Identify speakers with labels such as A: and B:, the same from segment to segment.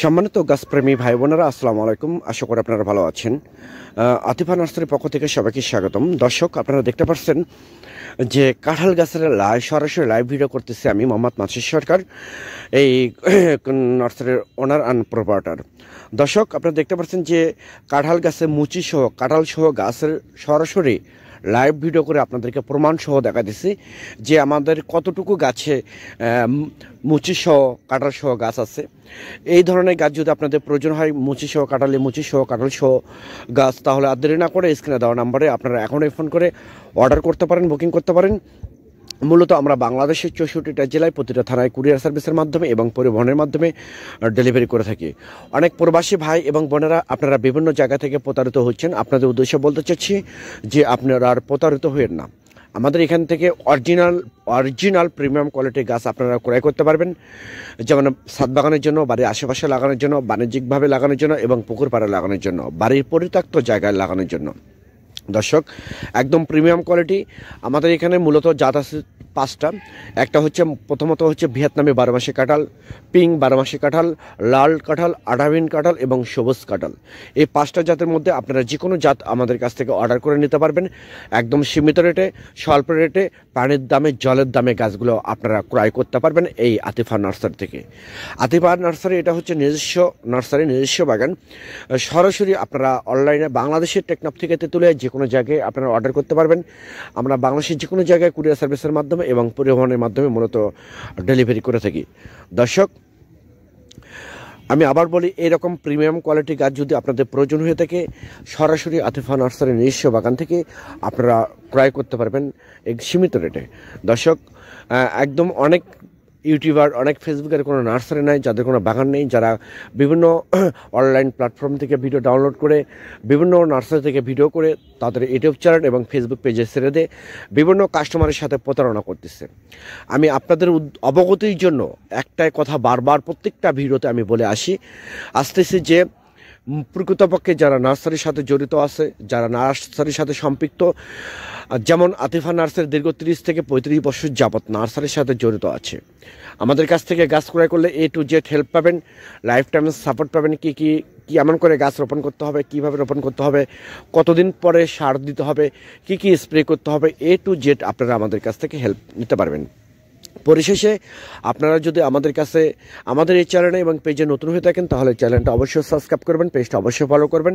A: সম্মানিত গাছপ্রেমী ভাই বোনেরা, আসসালামু আলাইকুম। আশা করি আপনারা ভালো আছেন। আতিফা নার্সারির পক্ষ থেকে সবাইকে স্বাগতম। দর্শক, আপনারা দেখতে পাচ্ছেন যে কাঁঠাল গাছের সরাসরি লাইভ ভিডিও করতেছি আমি, মোহাম্মদ মাসুদ সরকার, এই নার্সারির ওনার অ্যান্ড প্রোপাইটার। দর্শক, আপনারা দেখতে পাচ্ছেন যে কাঁঠাল গাছে মুচি সহ কাঁঠাল সহ গাছের সরাসরি লাইভ ভিডিও করে আপনাদেরকে প্রমাণ সহ দেখা দিচ্ছি যে আমাদের কতটুকু গাছে মুচি সহ কাঁঠাল সহ গাছ আছে। এই ধরনের গাছ যদি আপনাদের প্রয়োজন হয়, মুচি সহ কাঁঠাল সহ গাছ, তাহলে আর দেরি না করে স্ক্রিনে দেওয়া নাম্বারে আপনারা এখনই ফোন করে অর্ডার করতে পারেন, বুকিং করতে পারেন। মূলত আমরা বাংলাদেশের 64টা জেলায় প্রতিটা থানায় কুরিয়ার সার্ভিসের মাধ্যমে এবং পরিবহনের মাধ্যমে ডেলিভারি করে থাকি। অনেক প্রবাসী ভাই এবং বোনেরা আপনারা বিভিন্ন জায়গা থেকে প্রতারিত হচ্ছেন। আপনাদের উদ্দেশ্যে বলতে চাচ্ছি যে আপনারা আর প্রতারিত হবেন না। আমাদের এখান থেকে অরিজিনাল প্রিমিয়াম কোয়ালিটির গাছ আপনারা ক্রয় করতে পারবেন, যেমন ছাদ বাগানের জন্য, বাড়ির আশেপাশে লাগানোর জন্য, বাণিজ্যিকভাবে লাগানোর জন্য এবং পুকুর পাড়ে লাগানোর জন্য, বাড়ির পরিত্যক্ত জায়গায় লাগানোর জন্য। দর্শক, একদম প্রিমিয়াম কোয়ালিটি। আমাদের এখানে মূলত জাত আছে 5টা। একটা হচ্ছে, প্রথমত হচ্ছে ভিয়েতনামি 12 মাসি কাঁঠাল, পিঙ্ক 12 মাসি কাঁঠাল, লাল কাঁঠাল, আডাবিন কাঁঠাল এবং সবুজ কাঁঠাল। এই 5টা জাতের মধ্যে আপনারা যে কোনো জাত আমাদের কাছ থেকে অর্ডার করে নিতে পারবেন একদম সীমিত রেটে, স্বল্প রেটে, পানির দামে, জলের দামে গাছগুলো আপনারা ক্রয় করতে পারবেন এই আতিফা নার্সারি থেকে। আতিফা নার্সারি এটা হচ্ছে নিজস্ব নার্সারি, নিজস্ব বাগান। সরাসরি আপনারা অনলাইনে বাংলাদেশের টেকনাফ থেকে তুলে যে কোনো জায়গায় আপনারা অর্ডার করতে পারবেন। আমরা বাংলাদেশের যে কোনো জায়গায় কুরিয়ার সার্ভিসের মাধ্যমে এবং পরিবহনের মাধ্যমে মূলত ডেলিভারি করে থাকি। দর্শক, আমি আবার বলি, এরকম প্রিমিয়াম কোয়ালিটি গাছ যদি আপনাদের প্রয়োজন হয়ে থাকে, সরাসরি আতিফা নার্সারি নিজস্ব বাগান থেকে আপনারা ক্রয় করতে পারবেন এক সীমিত রেটে। দর্শক, একদম অনেক ইউটিউবার, অনেক ফেসবুকের কোনো নার্সারি নাই, যাদের কোনো বাগান নেই, যারা বিভিন্ন অনলাইন প্ল্যাটফর্ম থেকে ভিডিও ডাউনলোড করে, বিভিন্ন নার্সারি থেকে ভিডিও করে তাদের ইউটিউব চ্যানেল এবং ফেসবুক পেজে ছেড়ে দিয়ে বিভিন্ন কাস্টমারের সাথে প্রতারণা করতেছে। আমি আপনাদের অবগতির জন্য একটাই কথা বারবার প্রত্যেকটা ভিডিওতে আমি বলে আসতেছি যে প্রকৃতপক্ষে যারা নার্সারির সাথে জড়িত আছে, যারা নার্সারির সাথে সম্পৃক্ত, যেমন আতিফা নার্সারি দীর্ঘ 30 থেকে 35 বছর যাবৎ নার্সারির সাথে জড়িত আছে। আমাদের কাছ থেকে গাছ ক্রয় করলে A to Z হেল্প পাবেন, লাইফ টাইম সাপোর্ট পাবেন। কি এমন করে গাছ রোপণ করতে হবে, কিভাবে রোপণ করতে হবে, কতদিন পরে সার দিতে হবে, কি স্প্রে করতে হবে, A to Z আপনারা আমাদের কাছ থেকে হেল্প নিতে পারবেন। পরিশেষে আপনারা যদি আমাদের এই চ্যানেলে এবং পেজে নতুন হয়ে থাকেন, তাহলে চ্যানেলটা অবশ্যই সাবস্ক্রাইব করবেন, পেজটা অবশ্যই ফলো করবেন।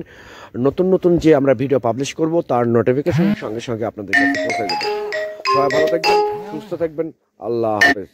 A: নতুন যে আমরা ভিডিও পাবলিশ করব তার নোটিফিকেশন সঙ্গে সঙ্গে আপনাদের কাছে পৌঁছে যাবে। সবাই ভালো থাকবেন, সুস্থ থাকবেন। আল্লাহ হাফেজ।